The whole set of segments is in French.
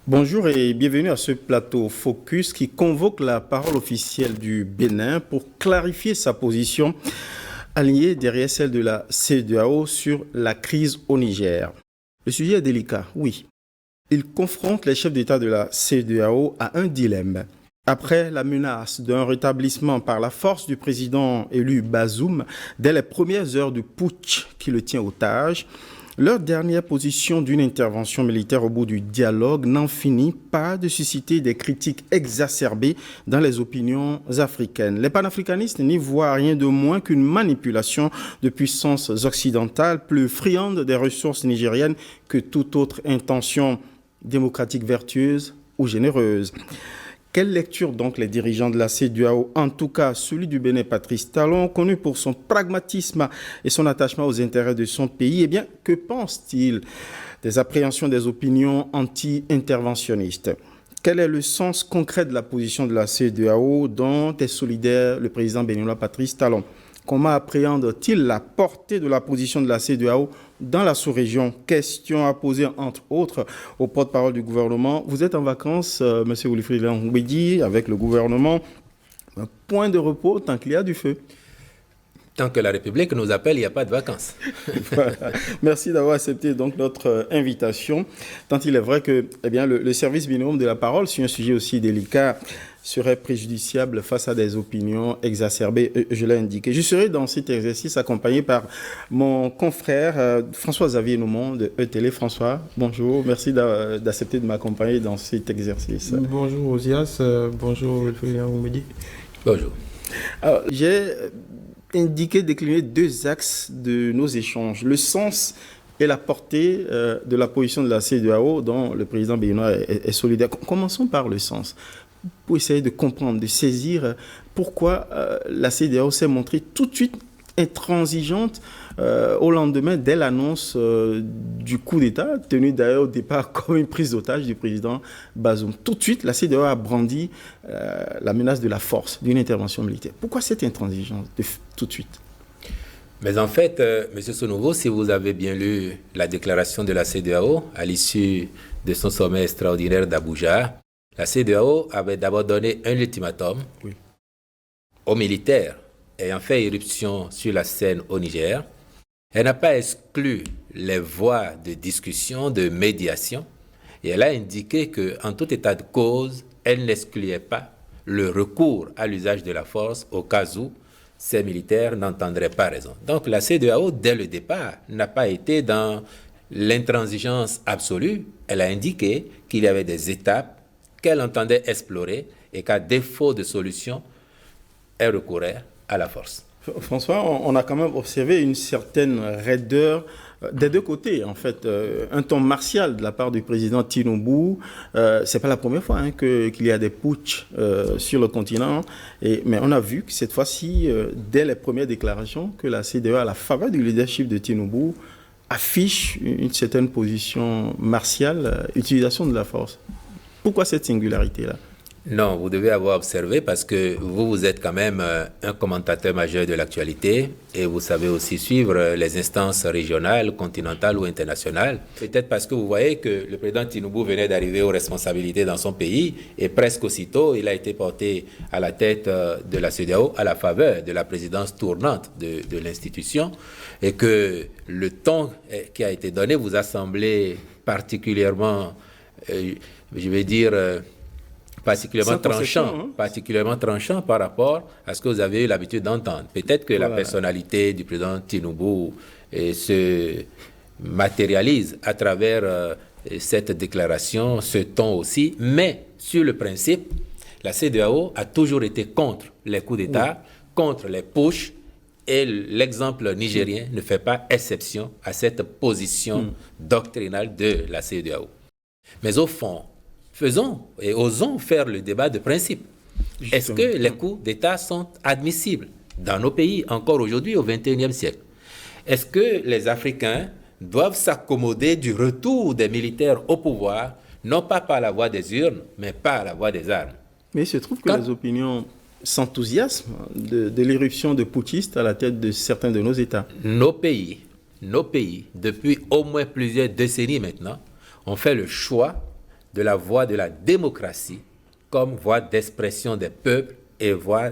Bonjour et bienvenue à ce plateau Focus qui convoque la parole officielle du Bénin pour clarifier sa position alignée derrière celle de la CEDEAO sur la crise au Niger. Le sujet est délicat, oui. Il confronte les chefs d'État de la CEDEAO à un dilemme. Après la menace d'un rétablissement par la force du président élu Bazoum dès les premières heures du putsch qui le tient otage, leur dernière position d'une intervention militaire au bout du dialogue n'en finit pas de susciter des critiques exacerbées dans les opinions africaines. Les panafricanistes n'y voient rien de moins qu'une manipulation de puissances occidentales plus friandes des ressources nigériennes que toute autre intention démocratique vertueuse ou généreuse. Quelle lecture donc les dirigeants de la CEDEAO, en tout cas celui du Bénin Patrice Talon, connu pour son pragmatisme et son attachement aux intérêts de son pays, eh bien, que pense-t-il des appréhensions des opinions anti-interventionnistes? Quel est le sens concret de la position de la CEDEAO dont est solidaire le président béninois Patrice Talon? Comment appréhende-t-il la portée de la position de la CEDEAO dans la sous-région? Question à poser, entre autres, au porte-parole du gouvernement. Vous êtes en vacances, M. Wilfried Langouidi, avec le gouvernement. Un point de repos tant qu'il y a du feu. Tant que la République nous appelle, il n'y a pas de vacances. Voilà. Merci d'avoir accepté donc notre invitation. Tant il est vrai que le service binôme de la parole sur un sujet aussi délicat serait préjudiciable face à des opinions exacerbées, je l'ai indiqué. Je serai dans cet exercice accompagné par mon confrère François-Xavier Noumon de ETélé. François, bonjour, merci d'accepter de m'accompagner dans cet exercice. Bonjour Osias, bonjour Wilfried Langouidi. Bonjour. Alors, j'ai décliner deux axes de nos échanges. Le sens et la portée de la position de la CEDEAO dont le président béninois est solidaire. Commençons par le sens. Pour essayer de comprendre, de saisir pourquoi la CEDEAO s'est montrée tout de suite intransigeante au lendemain dès l'annonce du coup d'État, tenu d'ailleurs au départ comme une prise d'otage du président Bazoum. Tout de suite, la CEDEAO a brandi la menace de la force, d'une intervention militaire. Pourquoi cette intransigeance tout de suite? Mais en fait, M. Sonouveau, si vous avez bien lu la déclaration de la CEDEAO à l'issue de son sommet extraordinaire d'Abuja, la CEDEAO avait d'abord donné un ultimatum aux militaires ayant fait irruption sur la scène au Niger. Elle n'a pas exclu les voies de discussion, de médiation, et elle a indiqué qu'en tout état de cause, elle n'excluait pas le recours à l'usage de la force au cas où ces militaires n'entendraient pas raison. Donc la CEDEAO, dès le départ, n'a pas été dans l'intransigeance absolue. Elle a indiqué qu'il y avait des étapes qu'elle entendait explorer et qu'à défaut de solution, elle recourait à la force. François, on a quand même observé une certaine raideur des deux côtés, en fait. Un ton martial de la part du président Tinubu. C'est pas la première fois qu'il y a des putschs sur le continent. Mais on a vu que cette fois-ci, dès les premières déclarations, que la CEDEAO, à la faveur du leadership de Tinubu, affiche une certaine position martiale, utilisation de la force. Pourquoi cette singularité-là? Non, vous devez avoir observé parce que vous êtes quand même un commentateur majeur de l'actualité et vous savez aussi suivre les instances régionales, continentales ou internationales. Peut-être parce que vous voyez que le président Tinubu venait d'arriver aux responsabilités dans son pays et presque aussitôt, il a été porté à la tête de la CEDEAO à la faveur de la présidence tournante de l'institution et que le ton qui a été donné vous a semblé particulièrement, je vais dire... particulièrement tranchant par rapport à ce que vous avez eu l'habitude d'entendre. Peut-être que la personnalité du président Tinubu se matérialise à travers cette déclaration, ce ton aussi, mais sur le principe, la CEDEAO a toujours été contre les coups d'État, contre les putschs, et l'exemple nigérien ne fait pas exception à cette position doctrinale de la CEDEAO. Mais au fond, faisons et osons faire le débat de principe. Est-ce que les coups d'État sont admissibles dans nos pays, encore aujourd'hui, au XXIe siècle? Est-ce que les Africains doivent s'accommoder du retour des militaires au pouvoir, non pas par la voie des urnes, mais par la voie des armes? Mais il se trouve que les opinions s'enthousiasment de l'éruption de putschistes à la tête de certains de nos États. Nos pays, depuis au moins plusieurs décennies maintenant, ont fait le choix de la voie de la démocratie comme voie d'expression des peuples et voie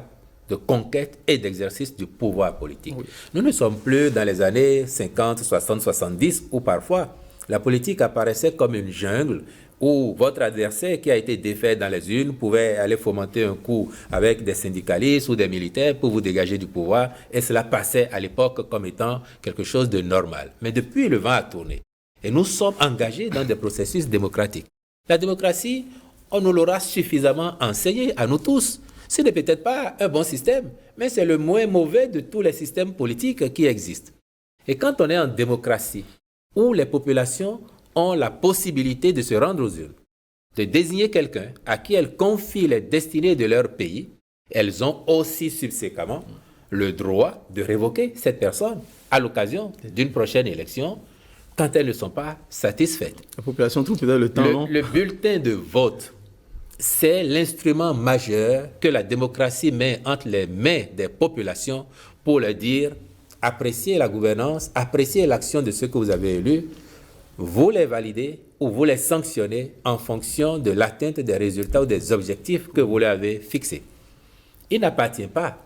de conquête et d'exercice du pouvoir politique. Oui. Nous ne sommes plus dans les années 50, 60, 70 où parfois la politique apparaissait comme une jungle où votre adversaire qui a été défait dans les urnes pouvait aller fomenter un coup avec des syndicalistes ou des militaires pour vous dégager du pouvoir, et cela passait à l'époque comme étant quelque chose de normal. Mais depuis, le vent a tourné et nous sommes engagés dans des processus démocratiques. La démocratie, on nous l'aura suffisamment enseigné à nous tous. Ce n'est peut-être pas un bon système, mais c'est le moins mauvais de tous les systèmes politiques qui existent. Et quand on est en démocratie, où les populations ont la possibilité de se rendre aux urnes, de désigner quelqu'un à qui elles confient les destinées de leur pays, elles ont aussi subséquemment le droit de révoquer cette personne à l'occasion d'une prochaine élection quand elles ne sont pas satisfaites. La population trouve peut-être le temps, non ? Le bulletin de vote, c'est l'instrument majeur que la démocratie met entre les mains des populations pour leur dire « appréciez la gouvernance, appréciez l'action de ceux que vous avez élus, vous les validez ou vous les sanctionnez en fonction de l'atteinte des résultats ou des objectifs que vous leur avez fixés. » Il n'appartient pas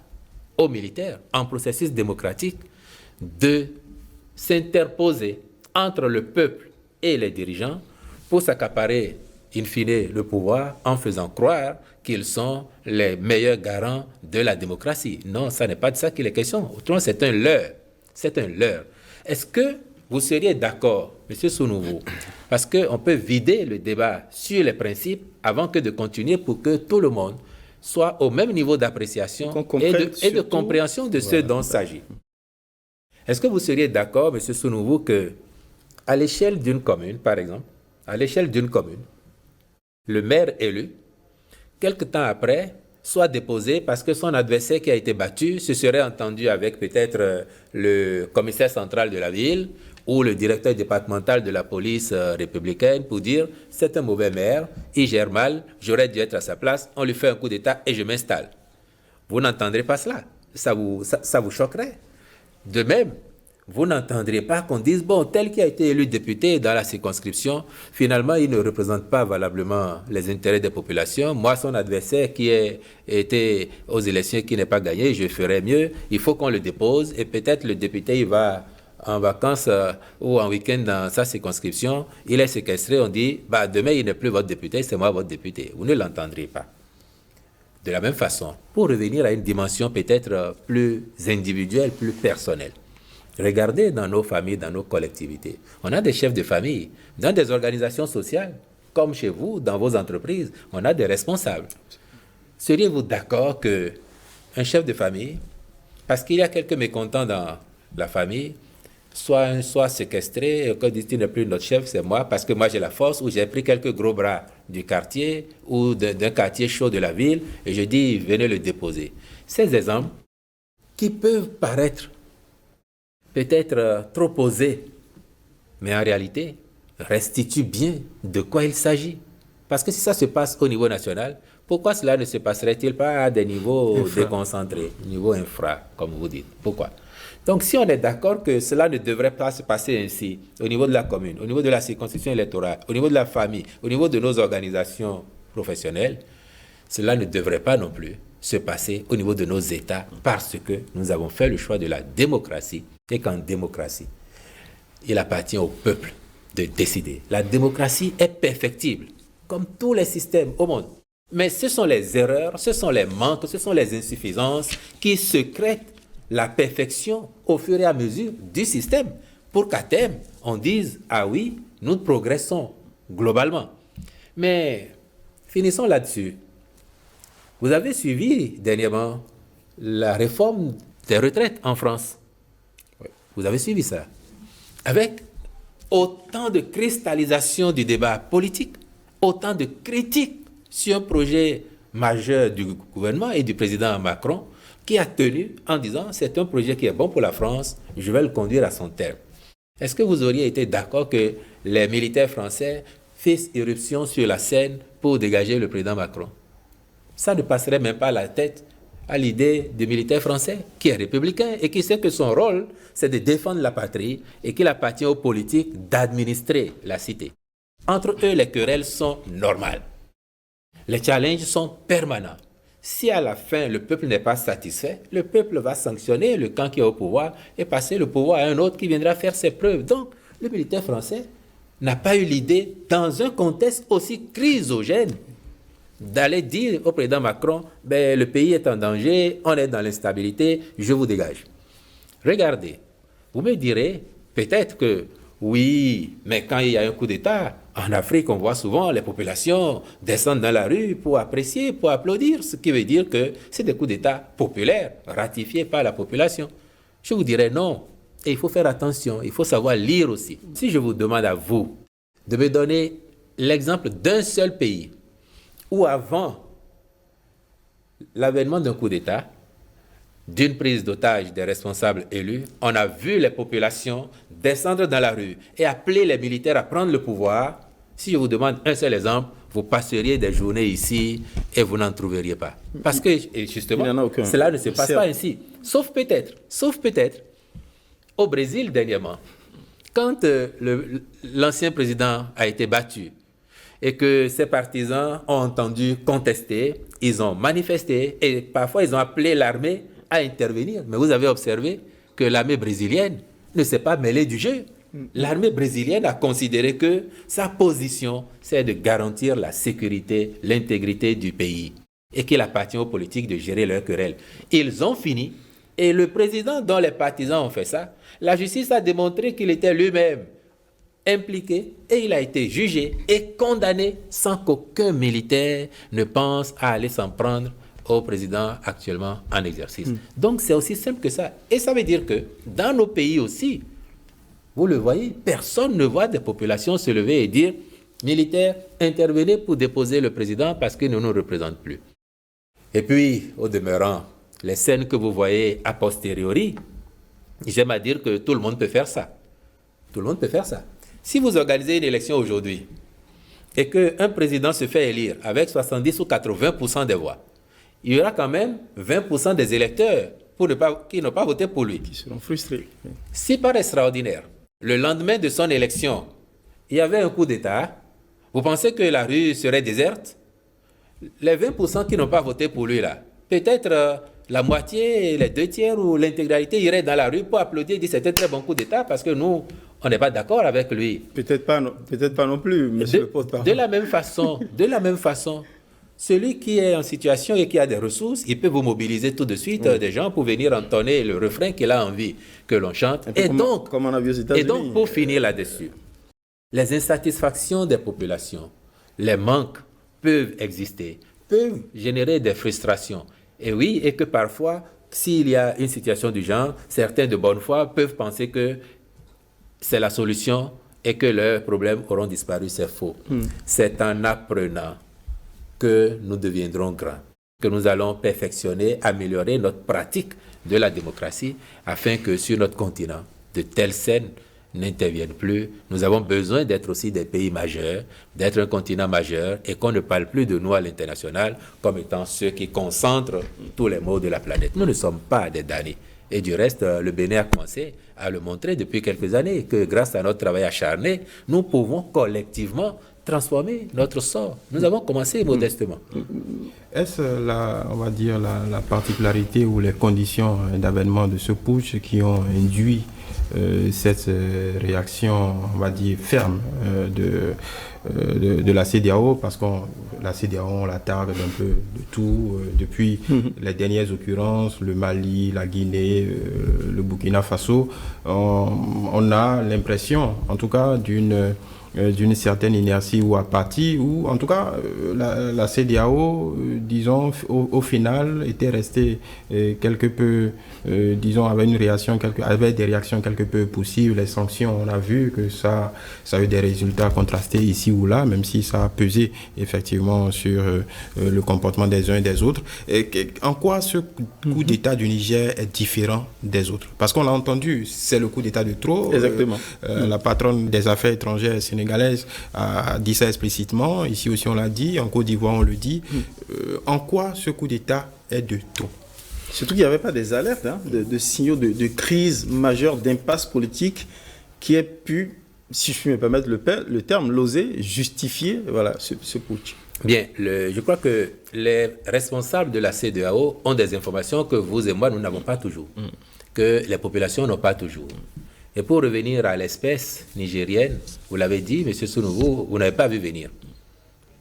aux militaires, en processus démocratique, de s'interposer entre le peuple et les dirigeants pour s'accaparer, in fine, le pouvoir en faisant croire qu'ils sont les meilleurs garants de la démocratie. Non, ça n'est pas de ça qu'il est question. Autrement, c'est un leurre. C'est un leurre. Est-ce que vous seriez d'accord, M. Sounouvou, parce qu'on peut vider le débat sur les principes avant que de continuer pour que tout le monde soit au même niveau d'appréciation et de compréhension de ce dont il s'agit. Est-ce que vous seriez d'accord, M. Sounouvou, qu'à l'échelle d'une commune, par exemple, à l'échelle d'une commune, le maire élu, quelque temps après, soit déposé parce que son adversaire qui a été battu se serait entendu avec peut-être le commissaire central de la ville ou le directeur départemental de la police républicaine pour dire « c'est un mauvais maire, il gère mal, j'aurais dû être à sa place, on lui fait un coup d'État et je m'installe ». Vous n'entendrez pas cela, ça vous choquerait. De même, vous n'entendrez pas qu'on dise « bon, tel qui a été élu député dans la circonscription, finalement, il ne représente pas valablement les intérêts des populations. Moi, son adversaire qui a été aux élections, qui n'est pas gagné, je ferais mieux. Il faut qu'on le dépose et peut-être le député, il va en vacances ou en week-end dans sa circonscription, il est séquestré, on dit bah, demain, il n'est plus votre député, c'est moi votre député. » Vous ne l'entendrez pas. De la même façon, pour revenir à une dimension peut-être plus individuelle, plus personnelle, regardez dans nos familles, dans nos collectivités. On a des chefs de famille, dans des organisations sociales, comme chez vous, dans vos entreprises, on a des responsables. Seriez-vous d'accord qu'un chef de famille, parce qu'il y a quelques mécontents dans la famille, soit séquestré, quand dit il n'est plus notre chef, c'est moi, parce que moi j'ai la force, ou j'ai pris quelques gros bras du quartier, ou d'un quartier chaud de la ville, et je dis, venez le déposer. Ces exemples qui peuvent paraître peut-être trop posé, mais en réalité, restitue bien de quoi il s'agit. Parce que si ça se passe au niveau national, pourquoi cela ne se passerait-il pas à des niveaux déconcentrés, niveau infra, comme vous dites? Pourquoi? Donc, si on est d'accord que cela ne devrait pas se passer ainsi, au niveau de la commune, au niveau de la circonscription électorale, au niveau de la famille, au niveau de nos organisations professionnelles, cela ne devrait pas non plus se passer au niveau de nos États, parce que nous avons fait le choix de la démocratie, et qu'en démocratie, il appartient au peuple de décider. La démocratie est perfectible, comme tous les systèmes au monde. Mais ce sont les erreurs, ce sont les manques, ce sont les insuffisances qui secrètent la perfection au fur et à mesure du système, pour qu'à terme, on dise « ah oui, nous progressons globalement ». Mais finissons là-dessus. Vous avez suivi dernièrement la réforme des retraites en France. Vous avez suivi ça. Avec autant de cristallisation du débat politique, autant de critiques sur un projet majeur du gouvernement et du président Macron qui a tenu en disant c'est un projet qui est bon pour la France, je vais le conduire à son terme. Est-ce que vous auriez été d'accord que les militaires français fassent irruption sur la scène pour dégager le président Macron? Ça ne passerait même pas la tête à l'idée du militaire français qui est républicain et qui sait que son rôle, c'est de défendre la patrie et qu'il appartient aux politiques d'administrer la cité. Entre eux, les querelles sont normales. Les challenges sont permanents. Si à la fin, le peuple n'est pas satisfait, le peuple va sanctionner le camp qui est au pouvoir et passer le pouvoir à un autre qui viendra faire ses preuves. Donc, le militaire français n'a pas eu l'idée, dans un contexte aussi chrysogène, d'aller dire au président Macron, le pays est en danger, on est dans l'instabilité, je vous dégage. Regardez, vous me direz, peut-être que oui, mais quand il y a un coup d'État, en Afrique, on voit souvent les populations descendre dans la rue pour apprécier, pour applaudir, ce qui veut dire que c'est des coups d'État populaires, ratifiés par la population. Je vous dirais non. Et il faut faire attention, il faut savoir lire aussi. Si je vous demande à vous de me donner l'exemple d'un seul pays où avant l'avènement d'un coup d'État, d'une prise d'otage des responsables élus, on a vu les populations descendre dans la rue et appeler les militaires à prendre le pouvoir. Si je vous demande un seul exemple, vous passeriez des journées ici et vous n'en trouveriez pas. Parce que, justement, cela ne se passe pas ainsi. Sauf peut-être, au Brésil dernièrement, quand l'ancien président a été battu et que ses partisans ont entendu contester, ils ont manifesté et parfois ils ont appelé l'armée à intervenir. Mais vous avez observé que l'armée brésilienne ne s'est pas mêlée du jeu. L'armée brésilienne a considéré que sa position, c'est de garantir la sécurité, l'intégrité du pays et qu'il appartient aux politiques de gérer leurs querelles. Ils ont fini et le président dont les partisans ont fait ça, la justice a démontré qu'il était lui-même impliqué et il a été jugé et condamné sans qu'aucun militaire ne pense à aller s'en prendre au président actuellement en exercice. Donc c'est aussi simple que ça. Et ça veut dire que dans nos pays aussi, vous le voyez, personne ne voit des populations se lever et dire « Militaires, intervenez pour déposer le président parce qu'il ne nous représente plus ». Et puis, au demeurant, les scènes que vous voyez a posteriori, j'aime à dire que tout le monde peut faire ça. Tout le monde peut faire ça. Si vous organisez une élection aujourd'hui et qu'un président se fait élire avec 70 ou 80% des voix, il y aura quand même 20% des électeurs qui n'ont pas voté pour lui. Qui seront frustrés. Si par extraordinaire, le lendemain de son élection, il y avait un coup d'État, vous pensez que la rue serait déserte? Les 20% qui n'ont pas voté pour lui là, peut-être la moitié, les 2/3 ou l'intégralité iraient dans la rue pour applaudir et dire c'est un très bon coup d'État parce que nous, on n'est pas d'accord avec lui. Peut-être pas non plus, monsieur le porte-parole. De la même façon, celui qui est en situation et qui a des ressources, il peut vous mobiliser tout de suite des gens pour venir entonner le refrain qu'il a envie que l'on chante. Et donc, pour finir là-dessus, les insatisfactions des populations, les manques peuvent exister, peuvent générer des frustrations. Et oui, et que parfois, s'il y a une situation du genre, certains de bonne foi peuvent penser que c'est la solution et que leurs problèmes auront disparu. C'est faux. C'est en apprenant que nous deviendrons grands, que nous allons perfectionner, améliorer notre pratique de la démocratie afin que sur notre continent, de telles scènes n'interviennent plus. Nous avons besoin d'être aussi des pays majeurs, d'être un continent majeur et qu'on ne parle plus de nous à l'international comme étant ceux qui concentrent tous les maux de la planète. Nous ne sommes pas des damnés. Et du reste, le Bénin a commencé à le montrer depuis quelques années que grâce à notre travail acharné, nous pouvons collectivement transformer notre sort. Nous avons commencé modestement. Est-ce on va dire la particularité ou les conditions d'avènement de ce putsch qui ont induit cette réaction, on va dire, ferme de la CEDEAO, parce que la CEDEAO, on la targue un peu de tout, depuis les dernières occurrences, le Mali, la Guinée, le Burkina Faso, on a l'impression, en tout cas, d'une certaine inertie ou apathie, ou en tout cas la CEDEAO, disons, au final était restée quelque peu, disons, avec des réactions quelque peu possibles. Les sanctions, on a vu que ça a eu des résultats contrastés ici ou là, même si ça a pesé effectivement sur le comportement des uns et des autres. En quoi ce coup d'État du Niger est différent des autres? Parce qu'on l'a entendu, c'est le coup d'État de trop. Exactement. La patronne des affaires étrangères sénégalaise a dit ça explicitement. Ici aussi, on l'a dit. En Côte d'Ivoire, on le dit. En quoi ce coup d'État est de trop? Surtout qu'il n'y avait pas des alertes, de signaux de crise majeure, d'impasse politique qui aient pu si je puis me permettre le terme, l'oser justifier voilà, ce putsch? Bien, je crois que les responsables de la CEDEAO ont des informations que vous et moi, nous n'avons pas toujours, que les populations n'ont pas toujours. Et pour revenir à l'espèce nigérienne, vous l'avez dit, M. Sounouvou, vous n'avez pas vu venir.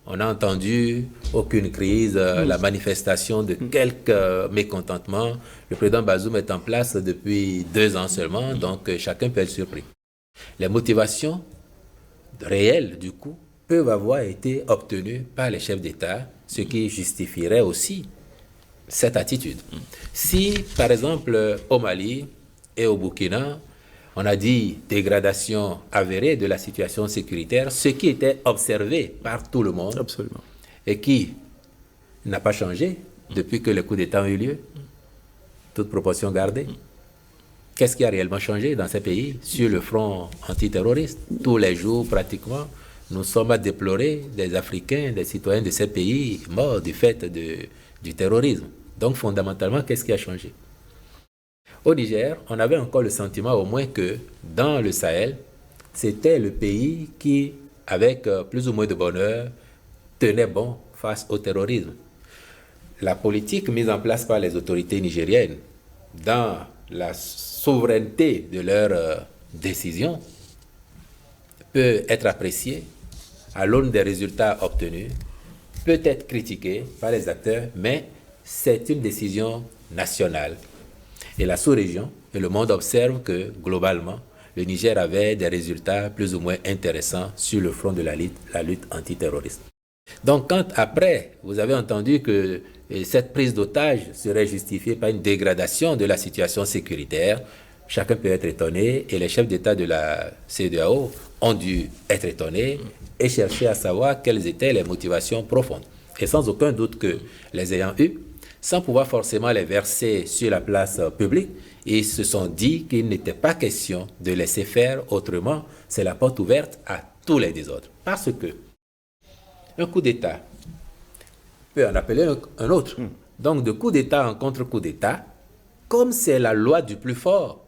On n'a entendu aucune crise, la manifestation de quelques mécontentements. Le président Bazoum est en place depuis 2 ans seulement, donc chacun peut être surpris. Les motivations réelles, du coup, peuvent avoir été obtenues par les chefs d'État, ce qui justifierait aussi cette attitude. Si, par exemple, au Mali et au Burkina, on a dit dégradation avérée de la situation sécuritaire, ce qui était observé par tout le monde. Absolument. Et qui n'a pas changé depuis que les coups d'État ont eu lieu, toute proportion gardée. Qu'est-ce qui a réellement changé dans ces pays sur le front antiterroriste? Tous les jours, pratiquement, nous sommes à déplorer des Africains, des citoyens de ces pays morts du fait du terrorisme. Donc, fondamentalement, qu'est-ce qui a changé? Au Niger, on avait encore le sentiment au moins que dans le Sahel, c'était le pays qui, avec plus ou moins de bonheur, tenait bon face au terrorisme. La politique mise en place par les autorités nigériennes dans la souveraineté de leurs décisions peut être appréciée à l'aune des résultats obtenus, peut être critiquée par les acteurs, mais c'est une décision nationale. Et la sous-région et le monde observent que, globalement, le Niger avait des résultats plus ou moins intéressants sur le front de la lutte antiterroriste. Donc, quand après, vous avez entendu que cette prise d'otage serait justifiée par une dégradation de la situation sécuritaire, chacun peut être étonné, et les chefs d'État de la CEDEAO ont dû être étonnés et chercher à savoir quelles étaient les motivations profondes. Et sans aucun doute que les ayant eus, sans pouvoir forcément les verser sur la place publique, ils se sont dit qu'il n'était pas question de laisser faire, autrement, c'est la porte ouverte à tous les désordres. Parce que un coup d'État peut en appeler un autre. Donc, de coup d'État en contre-coup d'État, comme c'est la loi du plus fort,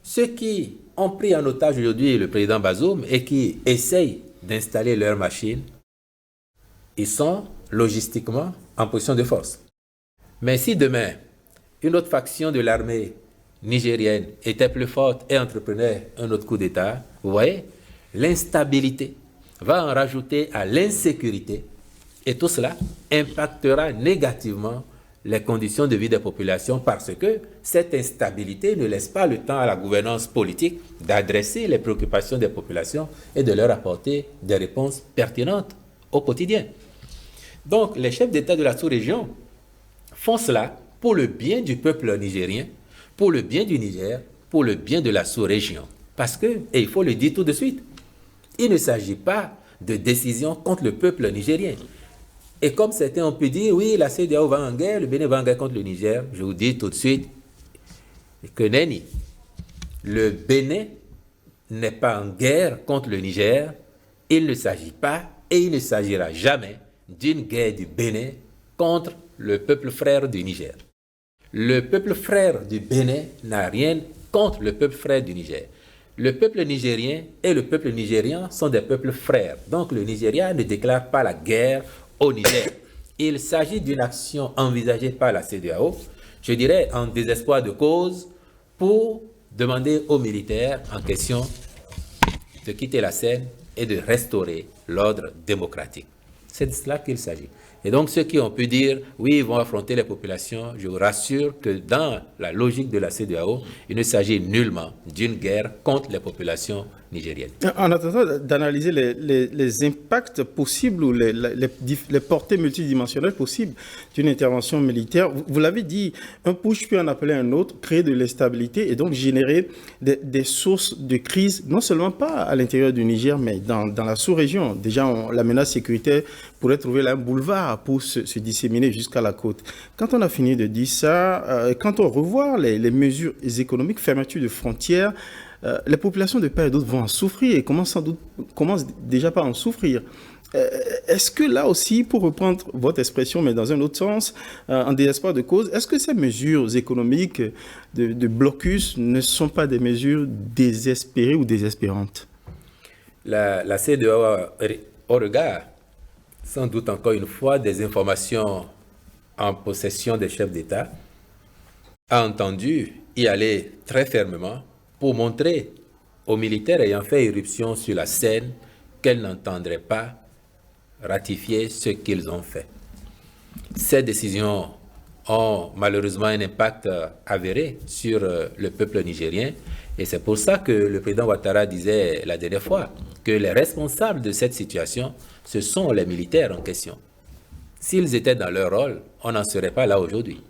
ceux qui ont pris en otage aujourd'hui le président Bazoum et qui essayent d'installer leurs machines, ils sont logistiquement en position de force. Mais si demain, une autre faction de l'armée nigérienne était plus forte et entreprenait un autre coup d'État, vous voyez, l'instabilité va en rajouter à l'insécurité et tout cela impactera négativement les conditions de vie des populations parce que cette instabilité ne laisse pas le temps à la gouvernance politique d'adresser les préoccupations des populations et de leur apporter des réponses pertinentes au quotidien. Donc, les chefs d'État de la sous-région font cela pour le bien du peuple nigérien, pour le bien du Niger, pour le bien de la sous-région. Parce que, et il faut le dire tout de suite, il ne s'agit pas de décision contre le peuple nigérien. Et comme certains ont pu dire, oui, la CEDEAO va en guerre, le Bénin va en guerre contre le Niger, je vous dis tout de suite que nenni. Le Bénin n'est pas en guerre contre le Niger, il ne s'agit pas et il ne s'agira jamais d'une guerre du Bénin contre le peuple frère du Niger. Le peuple frère du Bénin n'a rien contre le peuple frère du Niger. Le peuple nigérien et le peuple nigérian sont des peuples frères. Donc le Nigeria ne déclare pas la guerre au Niger. Il s'agit d'une action envisagée par la CEDEAO, je dirais en désespoir de cause, pour demander aux militaires en question de quitter la scène et de restaurer l'ordre démocratique. C'est de cela qu'il s'agit. Et donc ceux qui ont pu dire, oui, ils vont affronter les populations, je vous rassure que dans la logique de la CEDEAO, il ne s'agit nullement d'une guerre contre les populations nigériennes. En attendant d'analyser les impacts possibles ou les portées multidimensionnelles possibles d'une intervention militaire, vous l'avez dit, un push peut en appeler un autre, créer de l'instabilité et donc générer des sources de crise, non seulement pas à l'intérieur du Niger, mais dans la sous-région. Déjà, la menace sécuritaire pourrait trouver là un boulevard pour se disséminer jusqu'à la côte. Quand on a fini de dire ça, quand on revoit les mesures économiques, fermeture de frontières, les populations de part et d'autre vont en souffrir et commencent déjà par en souffrir. Est-ce que là aussi, pour reprendre votre expression, mais dans un autre sens, en désespoir de cause, est-ce que ces mesures économiques de blocus ne sont pas des mesures désespérées ou désespérantes? la CEDEAO, au regard, sans doute encore une fois, des informations en possession des chefs d'État, a entendu y aller très fermement pour montrer aux militaires ayant fait irruption sur la scène qu'elles n'entendraient pas ratifier ce qu'ils ont fait. Ces décisions ont malheureusement un impact avéré sur le peuple nigérien, et c'est pour ça que le président Ouattara disait la dernière fois que les responsables de cette situation, ce sont les militaires en question. S'ils étaient dans leur rôle, on n'en serait pas là aujourd'hui.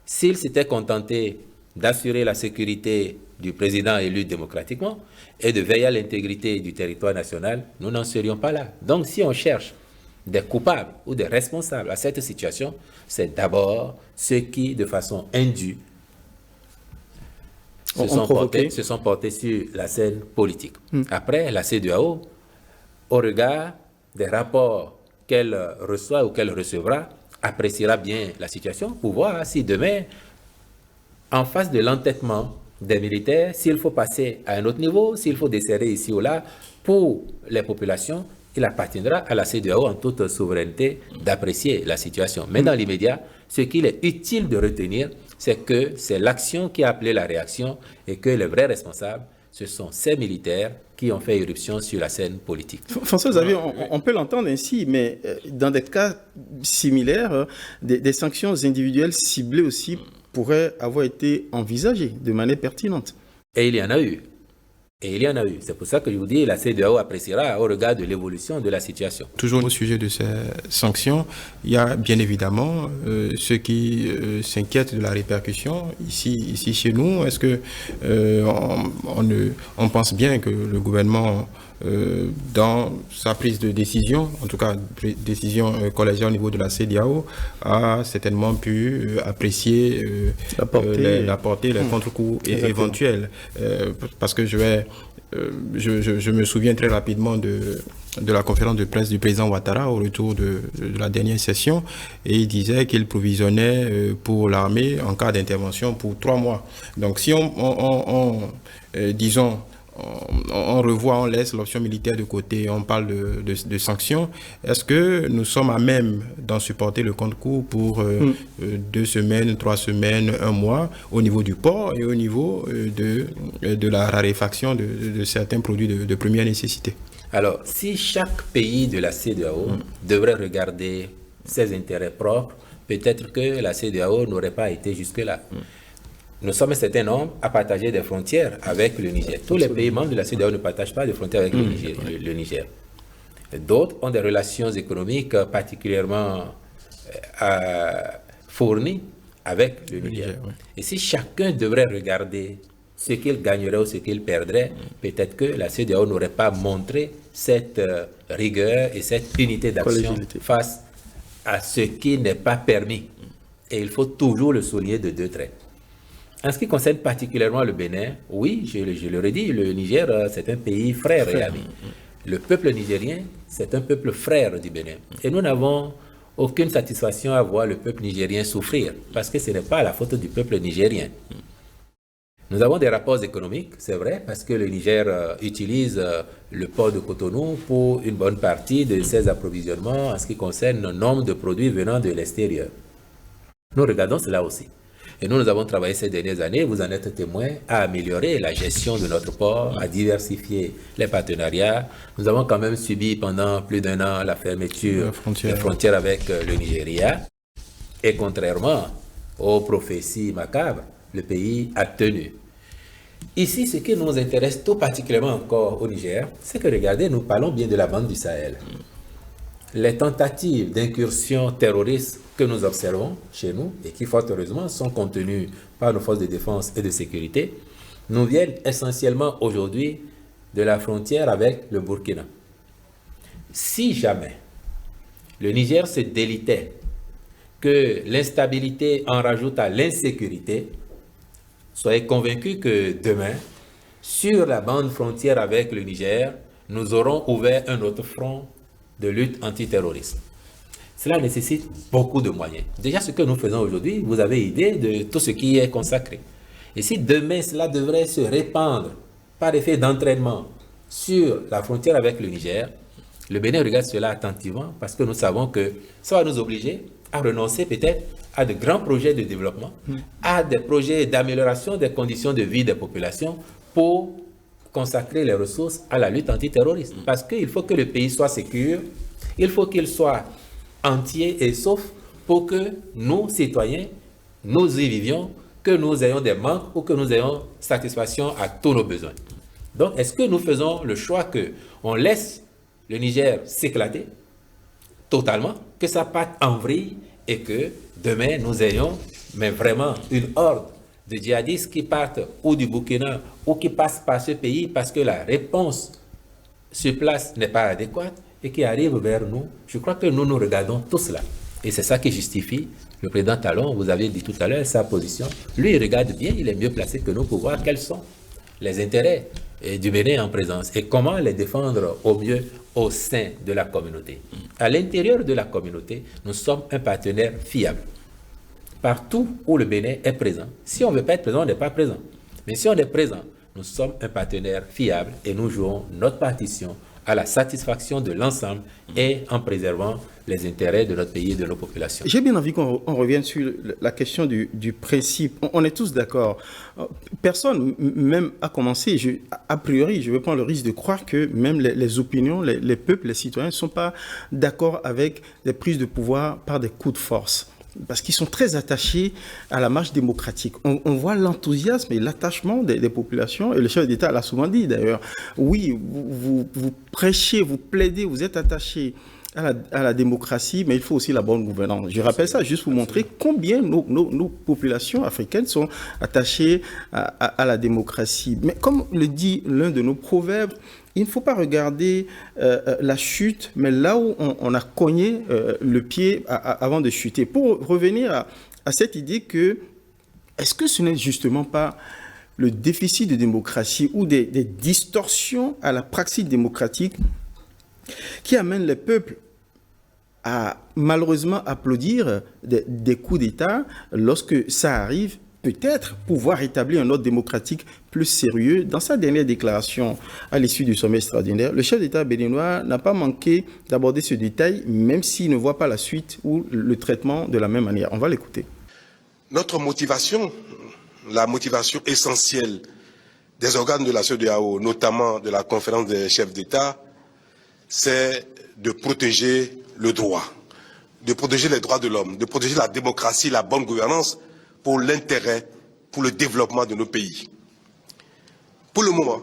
S'ils s'étaient contentés d'assurer la sécurité du président élu démocratiquement et de veiller à l'intégrité du territoire national, nous n'en serions pas là. Donc si on cherche des coupables ou des responsables à cette situation, c'est d'abord ceux qui, de façon indue, se sont portés sur la scène politique. Après, la CEDEAO, au regard des rapports qu'elle reçoit ou qu'elle recevra, appréciera bien la situation pour voir si demain, en face de l'entêtement des militaires, s'il faut passer à un autre niveau, s'il faut desserrer ici ou là, pour les populations, il appartiendra à la CEDEAO en toute souveraineté d'apprécier la situation. Mais dans l'immédiat, ce qu'il est utile de retenir, c'est que c'est l'action qui a appelé la réaction et que les vrais responsables, ce sont ces militaires qui ont fait irruption sur la scène politique. François Xavier, on peut l'entendre ainsi, mais dans des cas similaires, des sanctions individuelles ciblées aussi pourraient avoir été envisagées de manière pertinente. Et il y en a eu. C'est pour ça que je vous dis, la CEDEAO appréciera au regard de l'évolution de la situation. Toujours au sujet de ces sanctions, il y a bien évidemment ceux qui s'inquiètent de la répercussion ici chez nous. Est-ce que on pense bien que le gouvernement, dans sa prise de décision, en tout cas décision collégiale au niveau de la CEDEAO, a certainement pu apprécier la portée, les contre-coups éventuels. Parce que je me souviens très rapidement de la conférence de presse du président Ouattara au retour de la dernière session, et il disait qu'il provisionnait pour l'armée en cas d'intervention pour 3 mois. Donc si disons, on revoit, on laisse l'option militaire de côté, on parle de sanctions. Est-ce que nous sommes à même d'en supporter le contre-coup pour 2 semaines, 3 semaines, 1 mois au niveau du port et au niveau de la raréfaction de certains produits de première nécessité? Alors, si chaque pays de la CEDEAO devrait regarder ses intérêts propres, peut-être que la CEDEAO n'aurait pas été jusque-là. Nous sommes un certain nombre à partager des frontières avec le Niger. Tous les pays membres de la CEDEAO ne partagent pas de frontières avec le Niger. D'autres ont des relations économiques particulièrement fournies avec le Niger. Et si chacun devrait regarder ce qu'il gagnerait ou ce qu'il perdrait, peut-être que la CEDEAO n'aurait pas montré cette rigueur et cette unité d'action face à ce qui n'est pas permis. Et il faut toujours le souligner de 2 traits. En ce qui concerne particulièrement le Bénin, oui, je le redis, le Niger, c'est un pays frère et ami. Le peuple nigérien, c'est un peuple frère du Bénin. Et nous n'avons aucune satisfaction à voir le peuple nigérien souffrir, parce que ce n'est pas la faute du peuple nigérien. Nous avons des rapports économiques, c'est vrai, parce que le Niger utilise le port de Cotonou pour une bonne partie de ses approvisionnements en ce qui concerne le nombre de produits venant de l'extérieur. Nous regardons cela aussi. Et nous avons travaillé ces dernières années, vous en êtes témoins, à améliorer la gestion de notre port, à diversifier les partenariats. Nous avons quand même subi pendant plus d'1 an la fermeture des frontières avec le Nigeria. Et contrairement aux prophéties macabres, le pays a tenu. Ici, ce qui nous intéresse tout particulièrement encore au Niger, c'est que, regardez, nous parlons bien de la bande du Sahel. Les tentatives d'incursion terroriste que nous observons chez nous et qui, fort heureusement, sont contenues par nos forces de défense et de sécurité, nous viennent essentiellement aujourd'hui de la frontière avec le Burkina. Si jamais le Niger se délitait que l'instabilité en rajoute à l'insécurité, soyez convaincus que demain, sur la bande frontière avec le Niger, nous aurons ouvert un autre front de lutte antiterroriste. Cela nécessite beaucoup de moyens. Déjà, ce que nous faisons aujourd'hui, vous avez idée de tout ce qui est consacré. Et si demain, cela devrait se répandre par effet d'entraînement sur la frontière avec le Niger, le Bénin regarde cela attentivement parce que nous savons que ça va nous obliger à renoncer peut-être à de grands projets de développement, à des projets d'amélioration des conditions de vie des populations pour consacrer les ressources à la lutte antiterroriste. Parce qu'il faut que le pays soit sécure, il faut qu'il soit entier et sauf pour que nous, citoyens, nous y vivions, que nous ayons des manques ou que nous ayons satisfaction à tous nos besoins. Donc, est-ce que nous faisons le choix qu'on laisse le Niger s'éclater totalement, que ça parte en vrille et que demain nous ayons, mais vraiment, une horde de djihadistes qui partent ou du Burkina ou qui passent par ce pays parce que la réponse sur place n'est pas adéquate et qui arrivent vers nous? Je crois que nous regardons tout cela. Et c'est ça qui justifie le président Talon, vous avez dit tout à l'heure, sa position. Lui, il regarde bien, il est mieux placé que nous pour voir quels sont les intérêts du Bénin en présence et comment les défendre au mieux au sein de la communauté. À l'intérieur de la communauté, nous sommes un partenaire fiable. Partout où le Bénin est présent, si on ne veut pas être présent, on n'est pas présent. Mais si on est présent, nous sommes un partenaire fiable et nous jouons notre partition à la satisfaction de l'ensemble et en préservant les intérêts de notre pays et de nos populations. J'ai bien envie qu'on revienne sur la question du principe. On est tous d'accord. Personne, même à commencer, a priori, je vais prendre le risque de croire que même les opinions, les peuples, les citoyens ne sont pas d'accord avec des prises de pouvoir par des coups de force. Parce qu'ils sont très attachés à la marche démocratique. On voit l'enthousiasme et l'attachement des populations, et le chef d'État l'a souvent dit d'ailleurs. Oui, vous prêchez, vous plaidez, vous êtes attachés à la démocratie, mais il faut aussi la bonne gouvernance. Je rappelle ça juste pour montrer combien nos populations africaines sont attachées à la démocratie. Mais comme le dit l'un de nos proverbes, il ne faut pas regarder la chute, mais là où on a cogné le pied avant de chuter. Pour revenir à cette idée que, est-ce que ce n'est justement pas le déficit de démocratie ou des distorsions à la pratique démocratique qui amènent les peuples à malheureusement applaudir des coups d'État lorsque ça arrive, peut-être pouvoir établir un ordre démocratique plus sérieux? Dans sa dernière déclaration à l'issue du sommet extraordinaire, le chef d'État béninois n'a pas manqué d'aborder ce détail, même s'il ne voit pas la suite ou le traitement de la même manière. On va l'écouter. Notre motivation, la motivation essentielle des organes de la CEDEAO, notamment de la conférence des chefs d'État, c'est de protéger le droit, de protéger les droits de l'homme, de protéger la démocratie, la bonne gouvernance pour l'intérêt, pour le développement de nos pays. Pour le moment,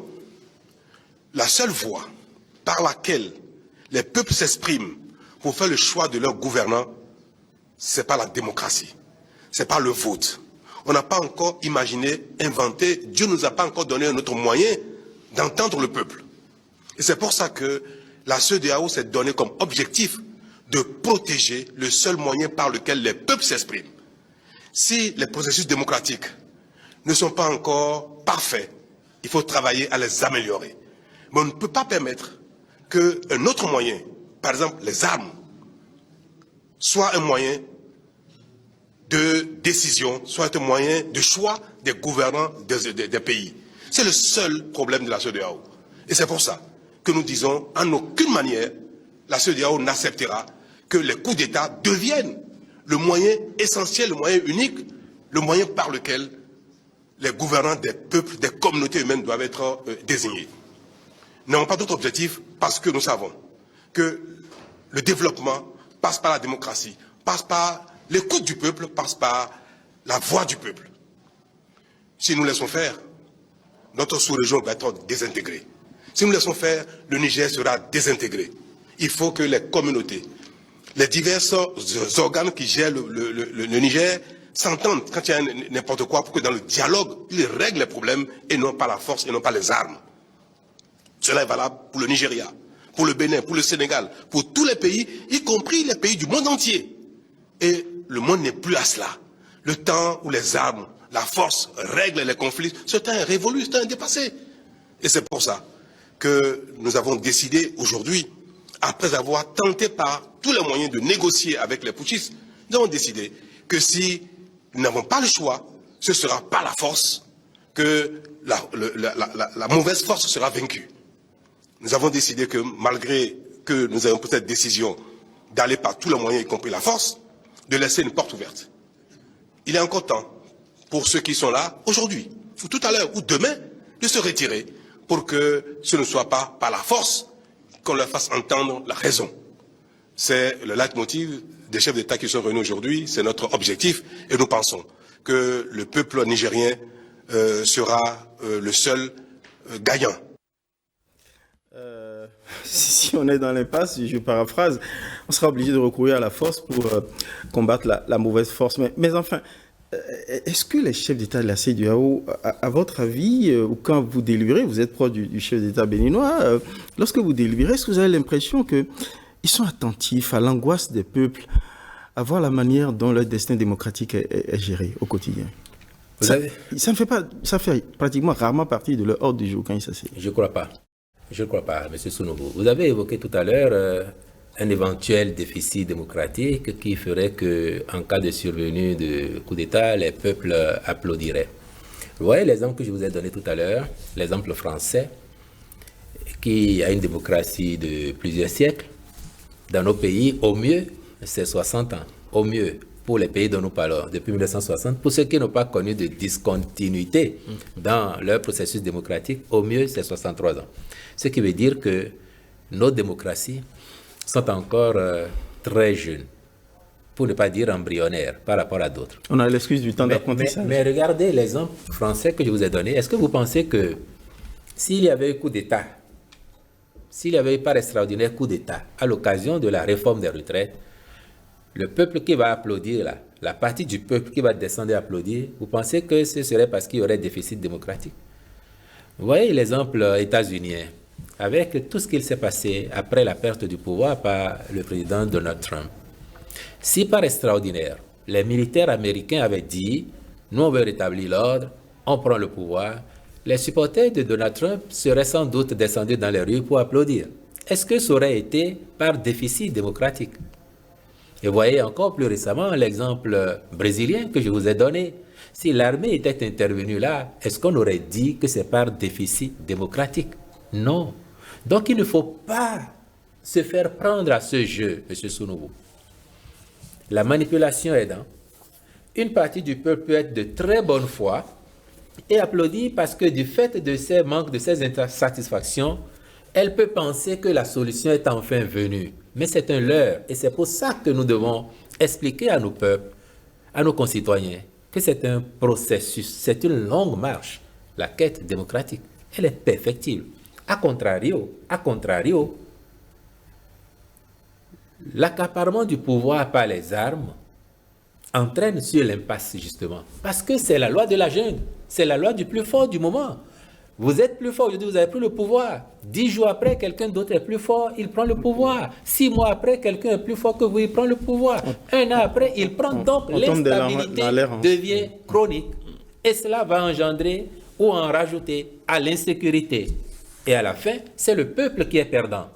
la seule voie par laquelle les peuples s'expriment pour faire le choix de leurs gouvernants, c'est pas la démocratie, c'est pas le vote. On n'a pas encore imaginé, inventé, Dieu ne nous a pas encore donné un autre moyen d'entendre le peuple. Et c'est pour ça que la CEDEAO s'est donné comme objectif de protéger le seul moyen par lequel les peuples s'expriment. Si les processus démocratiques ne sont pas encore parfaits, il faut travailler à les améliorer. Mais on ne peut pas permettre qu'un autre moyen, par exemple les armes, soit un moyen de décision, soit un moyen de choix des gouvernants des pays. C'est le seul problème de la CEDEAO. Et c'est pour ça que nous disons, en aucune manière, la CEDEAO n'acceptera que les coups d'État deviennent le moyen essentiel, le moyen unique, le moyen par lequel les gouvernants des peuples, des communautés humaines doivent être désignés. Nous n'avons pas d'autre objectif parce que nous savons que le développement passe par la démocratie, passe par l'écoute du peuple, passe par la voix du peuple. Si nous laissons faire, notre sous-région va être désintégrée. Si nous laissons faire, le Niger sera désintégré. Il faut que les communautés, les divers organes qui gèrent le Niger s'entendent quand il y a n'importe quoi pour que dans le dialogue, ils règlent les problèmes et non pas la force et non pas les armes. Cela est valable pour le Nigeria, pour le Bénin, pour le Sénégal, pour tous les pays, y compris les pays du monde entier. Et le monde n'est plus à cela. Le temps où les armes, la force règlent les conflits, ce temps est révolu, ce temps est dépassé. Et c'est pour ça que nous avons décidé aujourd'hui, après avoir tenté par tous les moyens de négocier avec les putschistes, nous avons décidé que si nous n'avons pas le choix, ce sera par la force que la mauvaise force sera vaincue. nous avons décidé que malgré que nous ayons pris cette décision d'aller par tous les moyens, y compris la force, de laisser une porte ouverte. Il est encore temps pour ceux qui sont là aujourd'hui, ou tout à l'heure, ou demain, de se retirer pour que ce ne soit pas par la force qu'on leur fasse entendre la raison. C'est le leitmotiv des chefs d'État qui sont réunis aujourd'hui, c'est notre objectif et nous pensons que le peuple nigérien sera le seul gagnant. Si on est dans l'impasse, je paraphrase, on sera obligé de recourir à la force pour combattre la mauvaise force. Mais enfin, est-ce que les chefs d'État de la CEDEAO, à votre avis, ou quand vous délibérez, vous êtes proche du chef d'État béninois, lorsque vous délibérez, est-ce que vous avez l'impression qu'ils sont attentifs à l'angoisse des peuples, à voir la manière dont leur destin démocratique est géré au quotidien? Ça fait pratiquement rarement partie de leur ordre du jour quand ils s'assiedent. Je ne crois pas. Je ne crois pas, M. Sounoubou. Vous avez évoqué tout à l'heure un éventuel déficit démocratique qui ferait qu'en cas de survenue de coup d'État, les peuples applaudiraient. Vous voyez l'exemple que je vous ai donné tout à l'heure, l'exemple français, qui a une démocratie de plusieurs siècles. Dans nos pays, au mieux, c'est 60 ans. Au mieux, pour les pays dont nous parlons, depuis 1960, pour ceux qui n'ont pas connu de discontinuité dans leur processus démocratique, au mieux, c'est 63 ans. Ce qui veut dire que nos démocraties sont encore très jeunes, pour ne pas dire embryonnaires par rapport à d'autres. On a l'excuse du temps d'apprentissage. Mais regardez l'exemple français que je vous ai donné. Est-ce que vous pensez que s'il y avait eu coup d'État, s'il y avait eu par extraordinaire coup d'État à l'occasion de la réforme des retraites, le peuple qui va applaudir, là, la partie du peuple qui va descendre et applaudir, vous pensez que ce serait parce qu'il y aurait déficit démocratique? Vous voyez l'exemple états-unien, avec tout ce qu'il s'est passé après la perte du pouvoir par le président Donald Trump. Si par extraordinaire, les militaires américains avaient dit « nous on veut rétablir l'ordre, on prend le pouvoir », les supporters de Donald Trump seraient sans doute descendus dans les rues pour applaudir. Est-ce que ça aurait été par déficit démocratique? Et voyez encore plus récemment l'exemple brésilien que je vous ai donné. Si l'armée était intervenue là, est-ce qu'on aurait dit que c'est par déficit démocratique? Non. Donc il ne faut pas se faire prendre à ce jeu, M. Sounoubou. La manipulation aidant, une partie du peuple peut être de très bonne foi et applaudir parce que du fait de ces manques, de ces insatisfactions, elle peut penser que la solution est enfin venue. Mais c'est un leurre et c'est pour ça que nous devons expliquer à nos peuples, à nos concitoyens, que c'est un processus, c'est une longue marche. La quête démocratique, elle est perfectible. A contrario, l'accaparement du pouvoir par les armes entraîne sur l'impasse justement. Parce que c'est la loi de la jungle, c'est la loi du plus fort du moment. Vous êtes plus fort, aujourd'hui vous avez pris le pouvoir. 10 jours après, quelqu'un d'autre est plus fort, il prend le pouvoir. 6 mois après, quelqu'un est plus fort que vous, il prend le pouvoir. 1 an après, il prend. Donc l'instabilité devient chronique. Et cela va engendrer ou en rajouter à l'insécurité. Et à la fin, c'est le peuple qui est perdant.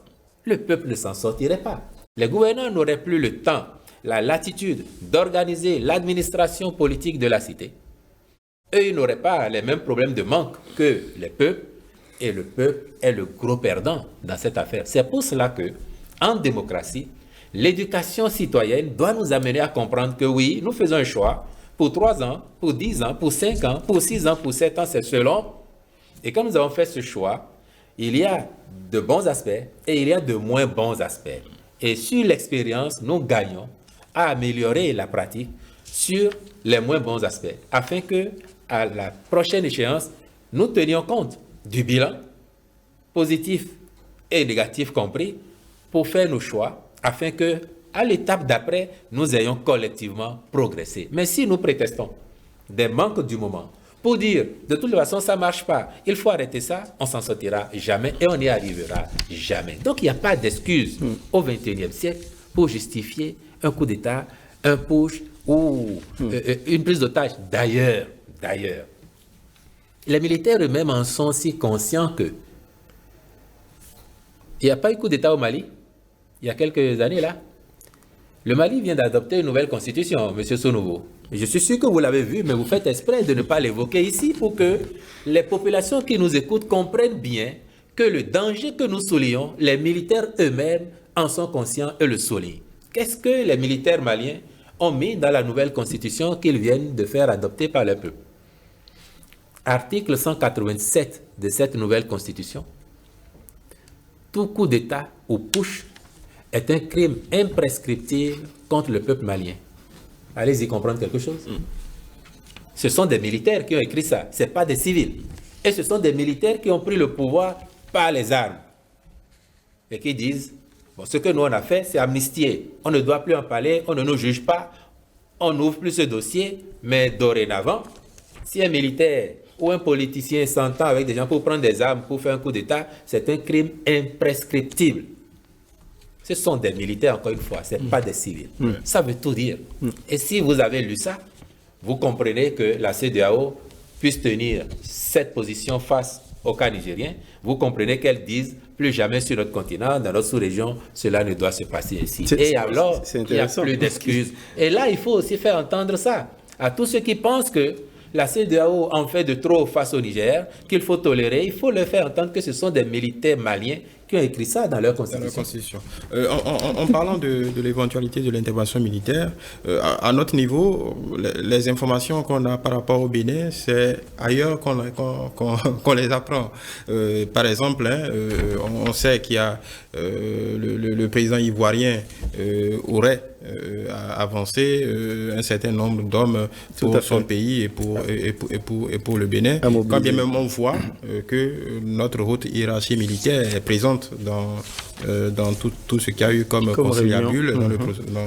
Le peuple ne s'en sortirait pas. Les gouvernants n'auraient plus le temps, la latitude d'organiser l'administration politique de la cité. Eux, ils n'auraient pas les mêmes problèmes de manque que les peuples, et le peuple est le gros perdant dans cette affaire. C'est pour cela que, en démocratie, l'éducation citoyenne doit nous amener à comprendre que oui, nous faisons un choix pour 3 ans, pour 10 ans, pour 5 ans, pour 6 ans, pour 7 ans, c'est selon. Et quand nous avons fait ce choix, il y a de bons aspects et il y a de moins bons aspects. Et sur l'expérience, nous gagnons à améliorer la pratique sur les moins bons aspects, afin que, à la prochaine échéance, nous tenions compte du bilan, positif et négatif compris, pour faire nos choix, afin que, à l'étape d'après, nous ayons collectivement progressé. Mais si nous prétestons des manques du moment, pour dire, de toute façon, ça ne marche pas, il faut arrêter ça, on s'en sortira jamais et on n'y arrivera jamais. Donc, il n'y a pas d'excuse au XXIe siècle pour justifier un coup d'État, un push ou une prise d'otage. D'ailleurs, les militaires eux-mêmes en sont si conscients que il n'y a pas eu coup d'État au Mali, il y a quelques années là. Le Mali vient d'adopter une nouvelle constitution, M. Sounoubou. Je suis sûr que vous l'avez vu, mais vous faites exprès de ne pas l'évoquer ici pour que les populations qui nous écoutent comprennent bien que le danger que nous soulignons, les militaires eux-mêmes en sont conscients et le soulignent. Qu'est-ce que les militaires maliens ont mis dans la nouvelle constitution qu'ils viennent de faire adopter par le peuple? Article 187 de cette nouvelle constitution. Tout coup d'État ou push est un crime imprescriptible contre le peuple malien. Allez-y comprendre quelque chose. Ce sont des militaires qui ont écrit ça, ce n'est pas des civils. Et ce sont des militaires qui ont pris le pouvoir par les armes. Et qui disent, bon, ce que nous on a fait, c'est amnistier. On ne doit plus en parler, on ne nous juge pas, on n'ouvre plus ce dossier, mais dorénavant, si un militaire ou un politicien s'entend avec des gens pour prendre des armes, pour faire un coup d'État, c'est un crime imprescriptible. Ce sont des militaires, encore une fois, ce n'est pas des civils. Ça veut tout dire. Et si vous avez lu ça, vous comprenez que la CEDEAO puisse tenir cette position face au cas nigérien. Vous comprenez qu'elles disent plus jamais sur notre continent, dans notre sous-région, cela ne doit se passer ainsi. Et alors, il n'y a plus d'excuses. Et là, il faut aussi faire entendre ça à tous ceux qui pensent que la CEDEAO en fait de trop face au Niger, qu'il faut tolérer. Il faut leur faire entendre que ce sont des militaires maliens qui ont écrit ça dans leur constitution. En parlant de l'éventualité de l'intervention militaire, à notre niveau, les informations qu'on a par rapport au Bénin, c'est ailleurs qu'on les apprend. Par exemple, on sait qu'il y a le président ivoirien aurait avancé un certain nombre d'hommes pour son pays et pour le Bénin. Quand bien même on voit que notre haute hiérarchie militaire est présente dans tout ce qu'il y a eu comme conciliabule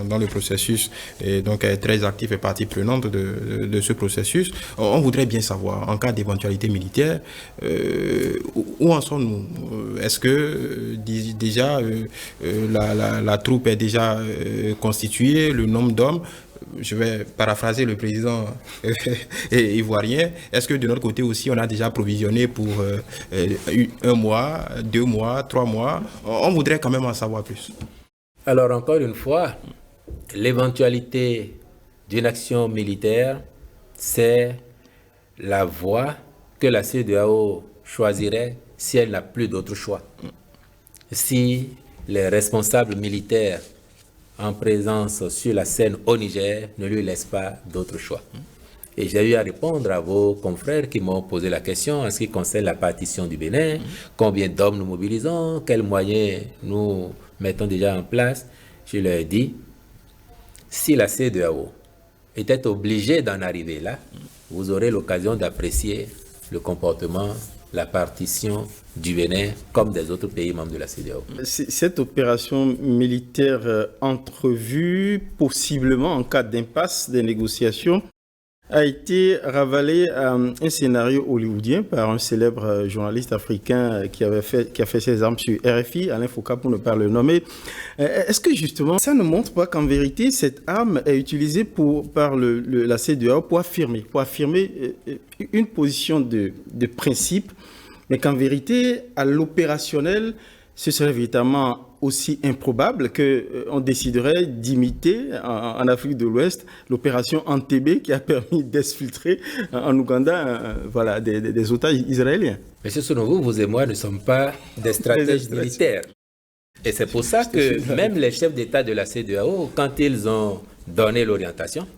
dans le processus, et donc elle est très active et partie prenante de ce processus. On voudrait bien savoir, en cas d'éventualité militaire, où en sommes-nous? Est-ce que déjà la troupe est déjà constituée, le nombre d'hommes? Je vais paraphraser le président ivoirien. Est-ce que de notre côté aussi, on a déjà provisionné pour 1 mois, 2 mois, 3 mois? On voudrait quand même en savoir plus. Alors, encore une fois, l'éventualité d'une action militaire, c'est la voie que la CEDEAO choisirait si elle n'a plus d'autre choix. Si les responsables militaires en présence sur la scène au Niger ne lui laisse pas d'autre choix. Et j'ai eu à répondre à vos confrères qui m'ont posé la question en ce qui concerne la partition du Bénin, combien d'hommes nous mobilisons, quels moyens nous mettons déjà en place. Je leur ai dit, si la CEDEAO était obligée d'en arriver là, vous aurez l'occasion d'apprécier le comportement, la partition du Bénin comme des autres pays membres de la CEDEAO. Cette opération militaire entrevue, possiblement en cas d'impasse des négociations, a été ravalée à un scénario hollywoodien par un célèbre journaliste africain qui a fait ses armes sur RFI, Alain Foucault pour ne pas le nommer. Est-ce que justement ça ne montre pas qu'en vérité cette arme est utilisée par la CEDEAO pour affirmer une position de principe, mais qu'en vérité à l'opérationnel ce serait véritablement aussi improbable qu'on déciderait d'imiter en Afrique de l'Ouest l'opération Entebbe qui a permis d'exfiltrer en Ouganda des otages israéliens. Monsieur Sonovo, vous et moi ne sommes pas des stratèges militaires. Et c'est pour ça que même les chefs d'État de la CEDEAO, quand ils ont donné l'orientation,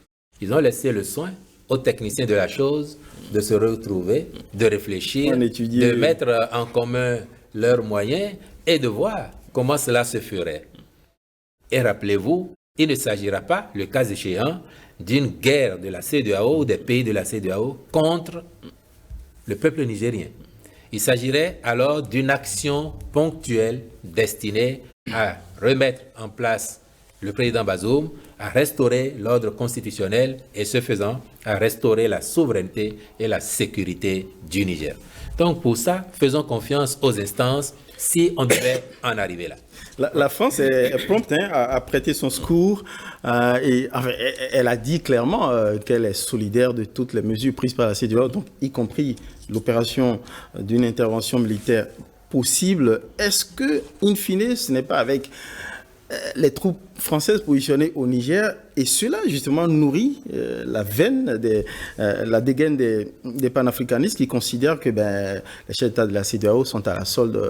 ils ont laissé le soin aux techniciens de la chose de se retrouver, de réfléchir, de mettre en commun leurs moyens et de voir comment cela se ferait. Et rappelez-vous, il ne s'agira pas, le cas échéant, d'une guerre de la CEDEAO ou des pays de la CEDEAO contre le peuple nigérien. Il s'agirait alors d'une action ponctuelle destinée à remettre en place le président Bazoum, à restaurer l'ordre constitutionnel et ce faisant, à restaurer la souveraineté et la sécurité du Niger. Donc pour ça, faisons confiance aux instances si on devait en arriver là. La France est prompte à prêter son secours et elle a dit clairement qu'elle est solidaire de toutes les mesures prises par la CEDEAO, donc y compris l'opération d'une intervention militaire possible. Est-ce que, in fine, ce n'est pas avec les troupes françaises positionnées au Niger, et cela justement nourrit la veine, la dégaine des panafricanistes qui considèrent que les chefs d'État de la CEDEAO sont à la solde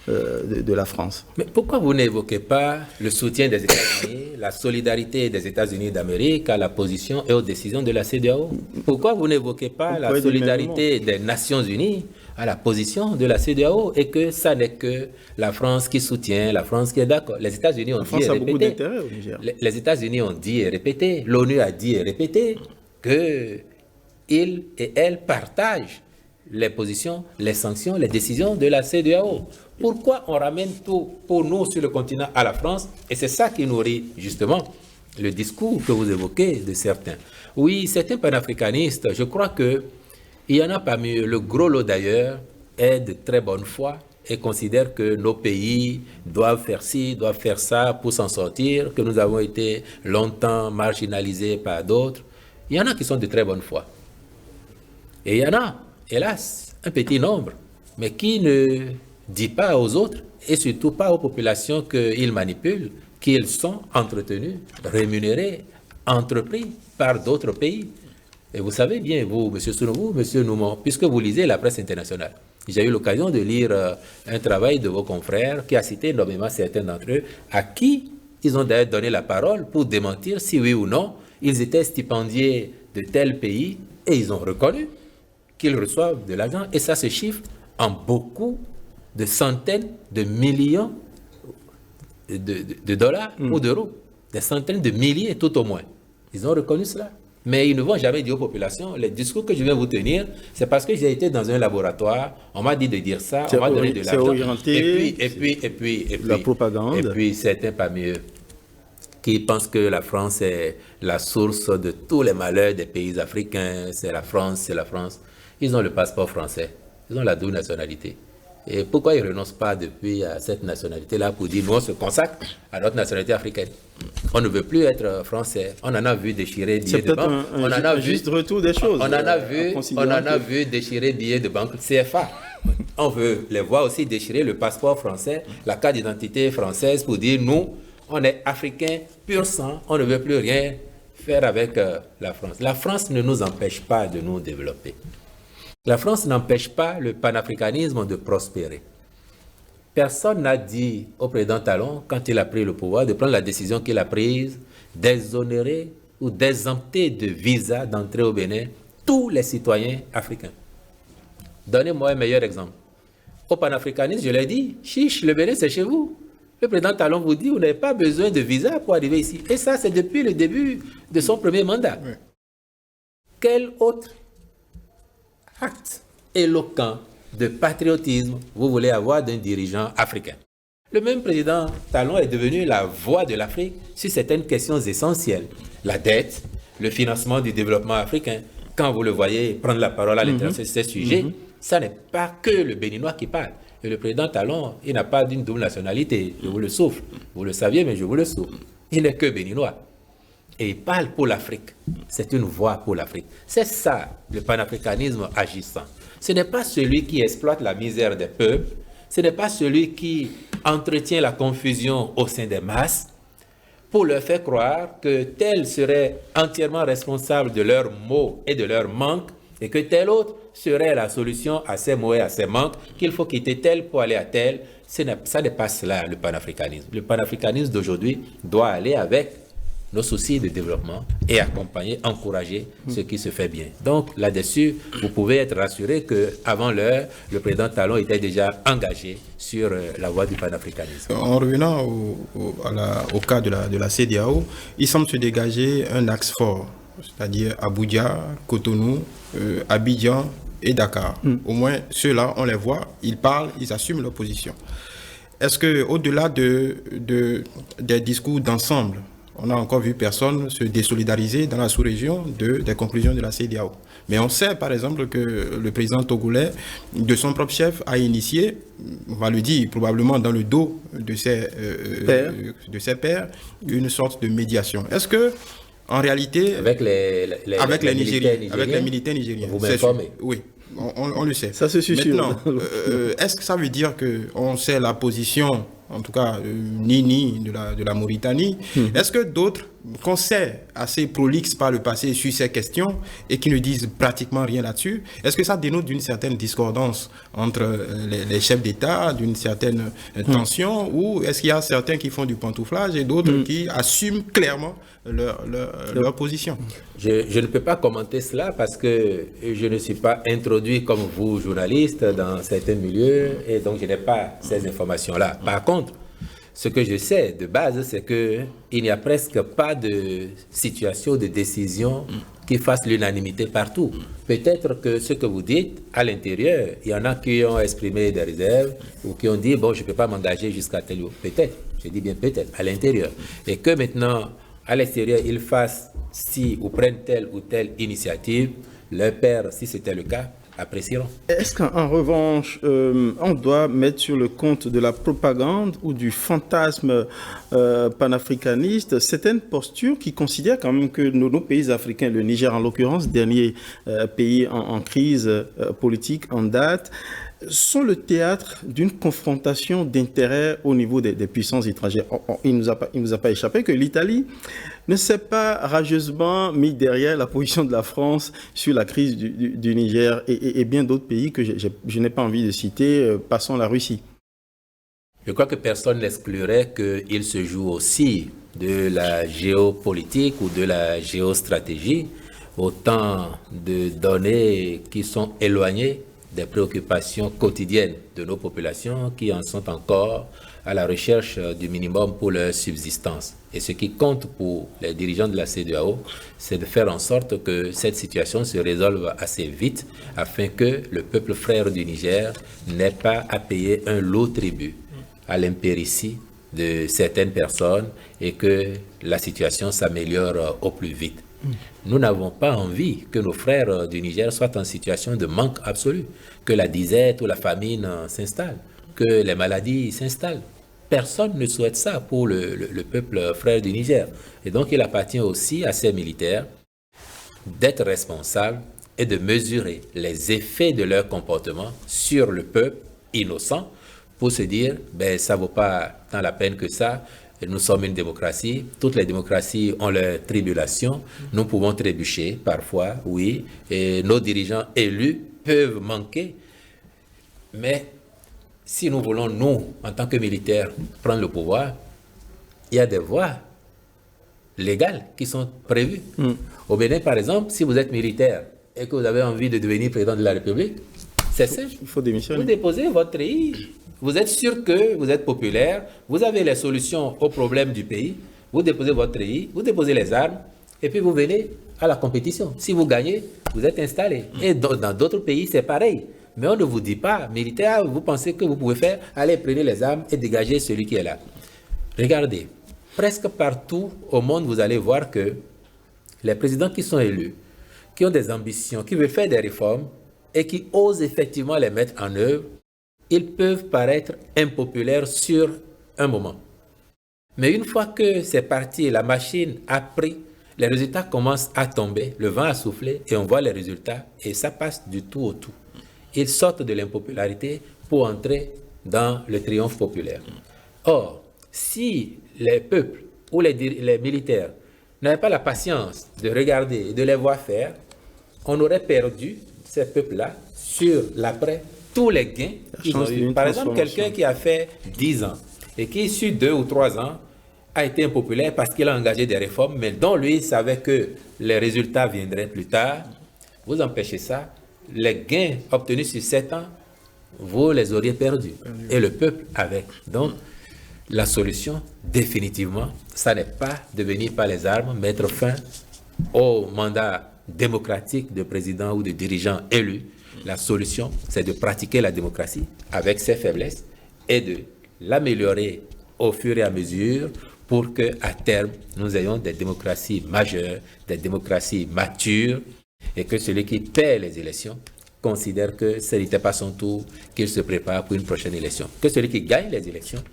de la France. Mais pourquoi vous n'évoquez pas le soutien des États-Unis, la solidarité des États-Unis d'Amérique à la position et aux décisions de la CEDEAO? Pourquoi vous n'évoquez pas la solidarité des Nations Unies à la position de la CEDEAO et que ça n'est que la France qui soutient, la France qui est d'accord? Les États-Unis ont dit et répété. Les États-Unis ont dit et répété, l'ONU a dit et répété qu'ils et elles partagent les positions, les sanctions, les décisions de la CEDEAO. Pourquoi on ramène tout pour nous sur le continent à la France? Et c'est ça qui nourrit justement le discours que vous évoquez de certains. Oui, certains panafricanistes, je crois que il y en a parmi eux, le gros lot d'ailleurs, est de très bonne foi et considère que nos pays doivent faire ci, doivent faire ça pour s'en sortir, que nous avons été longtemps marginalisés par d'autres. Il y en a qui sont de très bonne foi. Et il y en a, hélas, un petit nombre, mais qui ne dit pas aux autres, et surtout pas aux populations qu'ils manipulent, qu'ils sont entretenus, rémunérés, entrepris par d'autres pays. Et vous savez bien, vous, M. Sounoubou, M. Noumon, puisque vous lisez la presse internationale, j'ai eu l'occasion de lire un travail de vos confrères qui a cité nommément certains d'entre eux, à qui ils ont d'ailleurs donné la parole pour démentir si oui ou non ils étaient stipendiés de tel pays, et ils ont reconnu qu'ils reçoivent de l'argent, et ça se chiffre en beaucoup de centaines de millions de dollars ou d'euros, des centaines de milliers tout au moins. Ils ont reconnu cela. Mais ils ne vont jamais dire aux populations, les discours que je vais vous tenir, c'est parce que j'ai été dans un laboratoire, on m'a dit de dire ça, on m'a donné de l'argent. Et puis, la propagande. Et puis, certains parmi eux qui pensent que la France est la source de tous les malheurs des pays africains, c'est la France, c'est la France. Ils ont le passeport français, ils ont la double nationalité. Et pourquoi ils ne renoncent pas depuis à cette nationalité-là pour dire nous on se consacre à notre nationalité africaine? On ne veut plus être français. On en a vu déchirer billets de banque. On en a vu juste retour des choses. On en a vu déchirer billets de banque CFA. On veut les voir aussi déchirer le passeport français, la carte d'identité française pour dire nous, on est africains pur sang, on ne veut plus rien faire avec la France. La France ne nous empêche pas de nous développer. La France n'empêche pas le panafricanisme de prospérer. Personne n'a dit au président Talon, quand il a pris le pouvoir, de prendre la décision qu'il a prise d'exonérer ou d'exempter de visa d'entrée au Bénin tous les citoyens africains. Donnez-moi un meilleur exemple. Au panafricanisme, je l'ai dit, chiche, le Bénin c'est chez vous. Le président Talon vous dit, vous n'avez pas besoin de visa pour arriver ici. Et ça, c'est depuis le début de son premier mandat. Oui. Quel autre acte éloquent de patriotisme vous voulez avoir d'un dirigeant africain? Le même président Talon est devenu la voix de l'Afrique sur certaines questions essentielles. La dette, le financement du développement africain. Quand vous le voyez prendre la parole à l'intérieur de ces sujets, ça n'est pas que le Béninois qui parle. Et le président Talon, il n'a pas d'une double nationalité, je vous le souffle. Vous le saviez, mais je vous le souffle. Il n'est que Béninois. Et il parle pour l'Afrique. C'est une voix pour l'Afrique. C'est ça, le panafricanisme agissant. Ce n'est pas celui qui exploite la misère des peuples. Ce n'est pas celui qui entretient la confusion au sein des masses pour leur faire croire que tel serait entièrement responsable de leurs maux et de leurs manques et que tel autre serait la solution à ces maux et à ces manques, qu'il faut quitter tel pour aller à tel. Ça n'est pas cela, le panafricanisme. Le panafricanisme d'aujourd'hui doit aller avec nos soucis de développement et accompagner, encourager ce qui se fait bien. Donc là-dessus, vous pouvez être rassuré qu'avant l'heure, le président Talon était déjà engagé sur la voie du panafricanisme. En revenant au cas de la CEDEAO, il semble se dégager un axe fort, c'est-à-dire Abuja, Cotonou, Abidjan et Dakar. Au moins, ceux-là, on les voit, ils parlent, ils assument leur position. Est-ce qu'au-delà des discours d'ensemble, on n'a encore vu personne se désolidariser dans la sous-région des conclusions de la CEDEAO. Mais on sait, par exemple, que le président togolais, de son propre chef, a initié, on va le dire, probablement dans le dos de ses pairs, une sorte de médiation. Est-ce que, en réalité... Avec les militaires nigériens. Vous m'informez. Oui. On le sait. Ça se susurre. Maintenant, est-ce que ça veut dire qu'on sait la position en tout cas Nini de la Mauritanie. Est-ce que d'autres qu'on sait assez prolixes par le passé sur ces questions et qui ne disent pratiquement rien là-dessus, est-ce que ça dénote d'une certaine discordance entre les chefs d'État, d'une certaine tension, ou est-ce qu'il y a certains qui font du pantouflage et d'autres qui assument clairement leur position? Je ne peux pas commenter cela parce que je ne suis pas introduit comme vous, journaliste, dans certains milieux, et donc je n'ai pas ces informations-là. Par contre, ce que je sais de base, c'est qu'il n'y a presque pas de situation, de décision qui fasse l'unanimité partout. Peut-être que ce que vous dites, à l'intérieur, il y en a qui ont exprimé des réserves ou qui ont dit, bon, je ne peux pas m'engager jusqu'à tel jour. Peut-être, je dis bien peut-être, à l'intérieur. Et que maintenant, à l'extérieur, ils fassent si ou prennent telle ou telle initiative, leurs pairs, si c'était le cas, apprécieront. Est-ce qu'en revanche, on doit mettre sur le compte de la propagande ou du fantasme panafricaniste certaines postures qui considèrent quand même que nos pays africains, le Niger en l'occurrence, dernier pays en crise politique en date, sont le théâtre d'une confrontation d'intérêts au niveau des puissances étrangères. Il ne nous a pas échappé que l'Italie ne s'est pas rageusement mis derrière la position de la France sur la crise du Niger et bien d'autres pays que je n'ai pas envie de citer, passons la Russie. Je crois que personne n'exclurait qu'il se joue aussi de la géopolitique ou de la géostratégie, autant de données qui sont éloignées des préoccupations quotidiennes de nos populations qui en sont encore à la recherche du minimum pour leur subsistance. Et ce qui compte pour les dirigeants de la CEDEAO, c'est de faire en sorte que cette situation se résolve assez vite afin que le peuple frère du Niger n'ait pas à payer un lourd tribut à l'impéritie de certaines personnes et que la situation s'améliore au plus vite. Nous n'avons pas envie que nos frères du Niger soient en situation de manque absolu, que la disette ou la famine s'installe, que les maladies s'installent. Personne ne souhaite ça pour le peuple frère du Niger. Et donc il appartient aussi à ces militaires d'être responsables et de mesurer les effets de leur comportement sur le peuple innocent pour se dire, ben, ça ne vaut pas tant la peine que ça. Nous sommes une démocratie, toutes les démocraties ont leurs tribulations, nous pouvons trébucher parfois, oui, et nos dirigeants élus peuvent manquer, mais si nous voulons, nous, en tant que militaires, prendre le pouvoir, il y a des voies légales qui sont prévues. Au Bénin, par exemple, si vous êtes militaire et que vous avez envie de devenir président de la République, c'est simple. Il faut démissionner. Vous déposez votre treillis. Vous êtes sûr que vous êtes populaire, vous avez les solutions aux problèmes du pays, vous déposez votre treillis, vous déposez les armes, et puis vous venez à la compétition. Si vous gagnez, vous êtes installé. Et dans d'autres pays, c'est pareil. Mais on ne vous dit pas, militaire, vous pensez que vous pouvez faire, allez, prenez les armes et dégagez celui qui est là. Regardez, presque partout au monde, vous allez voir que les présidents qui sont élus, qui ont des ambitions, qui veulent faire des réformes et qui osent effectivement les mettre en œuvre, ils peuvent paraître impopulaires sur un moment. Mais une fois que c'est parti, la machine a pris, les résultats commencent à tomber, le vent a soufflé et on voit les résultats et ça passe du tout au tout. Ils sortent de l'impopularité pour entrer dans le triomphe populaire. Or, si les peuples ou les militaires n'avaient pas la patience de regarder et de les voir faire, on aurait perdu ces peuples-là sur l'après, tous les gains qu'ils ont eu. Par exemple, quelqu'un qui a fait 10 ans et qui, sur 2 ou 3 ans, a été impopulaire parce qu'il a engagé des réformes, mais dont lui savait que les résultats viendraient plus tard, vous empêchez ça, les gains obtenus sur 7 ans, vous les auriez perdus. Et le peuple avec. Donc, la solution, définitivement, ça n'est pas de venir par les armes, mettre fin au mandat démocratique de président ou de dirigeants élus. La solution, c'est de pratiquer la démocratie avec ses faiblesses et de l'améliorer au fur et à mesure pour qu'à terme, nous ayons des démocraties majeures, des démocraties matures et que celui qui perd les élections considère que ce n'était pas son tour, qu'il se prépare pour une prochaine élection. Que celui qui gagne les élections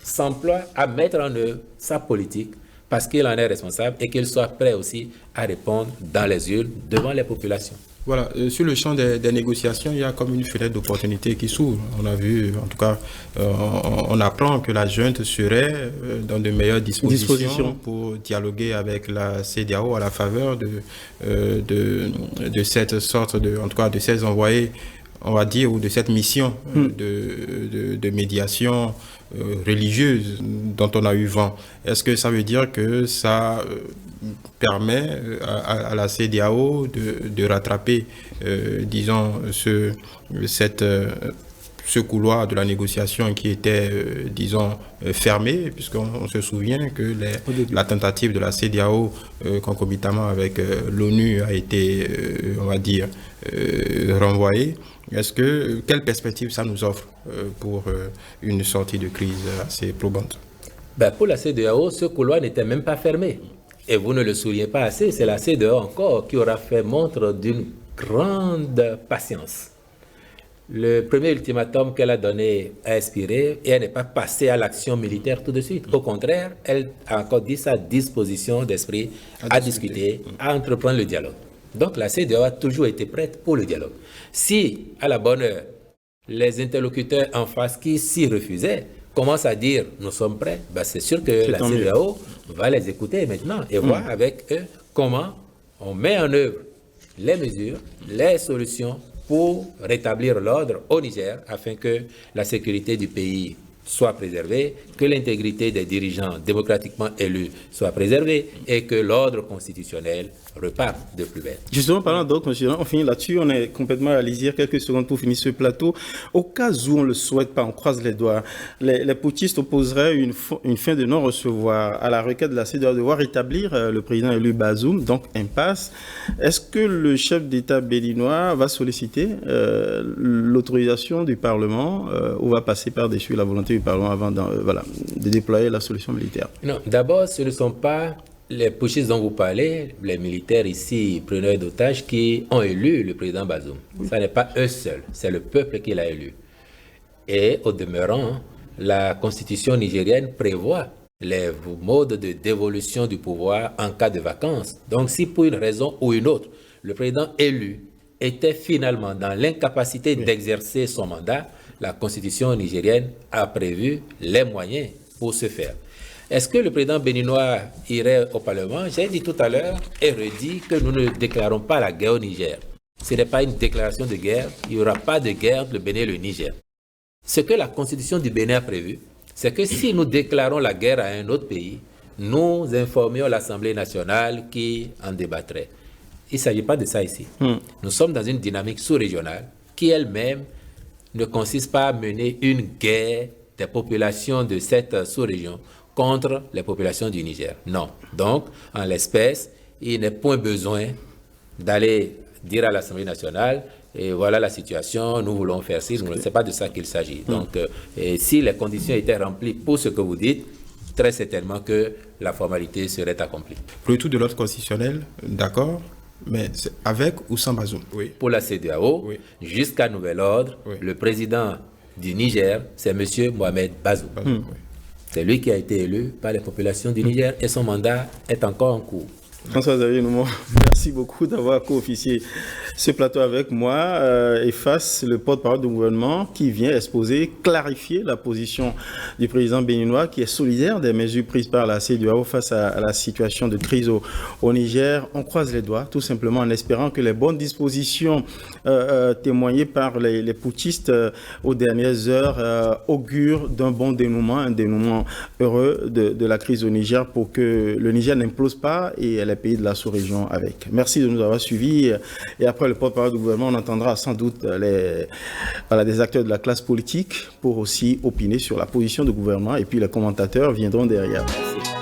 s'emploie à mettre en œuvre sa politique parce qu'il en est responsable et qu'il soit prêt aussi à répondre dans les urnes devant les populations. Voilà, sur le champ des négociations, il y a comme une fenêtre d'opportunité qui s'ouvre. On a vu, en tout cas, on apprend que la junte serait dans de meilleures dispositions pour dialoguer avec la CEDEAO à la faveur de cette sorte en tout cas, de ces envoyés, on va dire, ou de cette mission de médiation religieuse dont on a eu vent. Est-ce que ça veut dire que ça permet à la CEDEAO de rattraper, disons, ce couloir de la négociation qui était, disons, fermé, puisqu'on se souvient que la tentative de la CEDEAO, concomitamment avec l'ONU, a été, on va dire, renvoyée. Quelle perspective ça nous offre pour une sortie de crise assez probante? Pour la CEDEAO, ce couloir n'était même pas fermé. Et vous ne le soulignez pas assez, c'est la CEDEAO encore qui aura fait montre d'une grande patience. Le premier ultimatum qu'elle a donné a expiré et elle n'est pas passée à l'action militaire tout de suite. Au contraire, elle a encore dit sa disposition d'esprit à discuter, à entreprendre le dialogue. Donc la CEDEAO a toujours été prête pour le dialogue. Si, à la bonne heure, les interlocuteurs en face qui s'y refusaient commencent à dire « nous sommes prêts », c'est sûr que la CEDEAO va les écouter maintenant et voir avec eux comment on met en œuvre les mesures, les solutions pour rétablir l'ordre au Niger afin que la sécurité du pays soit préservée, que l'intégrité des dirigeants démocratiquement élus soit préservée et que l'ordre constitutionnel reparte de plus belle. Justement, parlant d'ordre constitutionnel, on finit là-dessus, on est complètement à lisière, quelques secondes pour finir ce plateau. Au cas où on ne le souhaite pas, on croise les doigts, les putschistes opposeraient une fin de non-recevoir à la requête de la CEDEAO de voir rétablir le président élu Bazoum, donc impasse. Est-ce que le chef d'État béninois va solliciter l'autorisation du Parlement ou va passer par-dessus la volonté du Parlement avant de déployer la solution militaire? Non, d'abord, ce ne sont pas les putschistes dont vous parlez, les militaires ici, preneurs d'otages, qui ont élu le président Bazoum. Ce n'est pas eux seuls, c'est le peuple qui l'a élu. Et au demeurant, la constitution nigérienne prévoit les modes de dévolution du pouvoir en cas de vacances. Donc si pour une raison ou une autre, le président élu était finalement dans l'incapacité d'exercer son mandat, la constitution nigérienne a prévu les moyens pour ce faire. Est-ce que le président béninois irait au Parlement? J'ai dit tout à l'heure et redit que nous ne déclarons pas la guerre au Niger. Ce n'est pas une déclaration de guerre, il n'y aura pas de guerre entre le Bénin et le Niger. Ce que la constitution du Bénin a prévu, c'est que si nous déclarons la guerre à un autre pays, nous informions l'Assemblée nationale qui en débattrait. Il ne s'agit pas de ça ici. Nous sommes dans une dynamique sous-régionale qui elle-même ne consiste pas à mener une guerre des populations de cette sous-région contre les populations du Niger. Non. Donc, en l'espèce, il n'est point besoin d'aller dire à l'Assemblée nationale et voilà la situation, nous voulons faire ci, ce n'est pas de ça qu'il s'agit. Donc, si les conditions étaient remplies pour ce que vous dites, très certainement que la formalité serait accomplie. Pour le tout de l'ordre constitutionnel, d'accord, mais avec ou sans Bazoum? Oui. Pour la CEDEAO, jusqu'à nouvel ordre, le président du Niger, c'est M. Mohamed Bazoum. C'est lui qui a été élu par les populations du Niger et son mandat est encore en cours. François-Xavier Noumon, merci beaucoup d'avoir co-officié ce plateau avec moi. Efface, le porte-parole du gouvernement, qui vient exposer, clarifier la position du président béninois qui est solidaire des mesures prises par la CEDEAO face à la situation de crise au Niger. On croise les doigts, tout simplement en espérant que les bonnes dispositions témoignées par les putschistes aux dernières heures augurent d'un bon dénouement, un dénouement heureux de la crise au Niger pour que le Niger n'implose pas et les pays de la sous-région avec. Merci de nous avoir suivis. Et après le porte-parole du gouvernement, on entendra sans doute des acteurs de la classe politique pour aussi opiner sur la position du gouvernement et puis les commentateurs viendront derrière. Merci.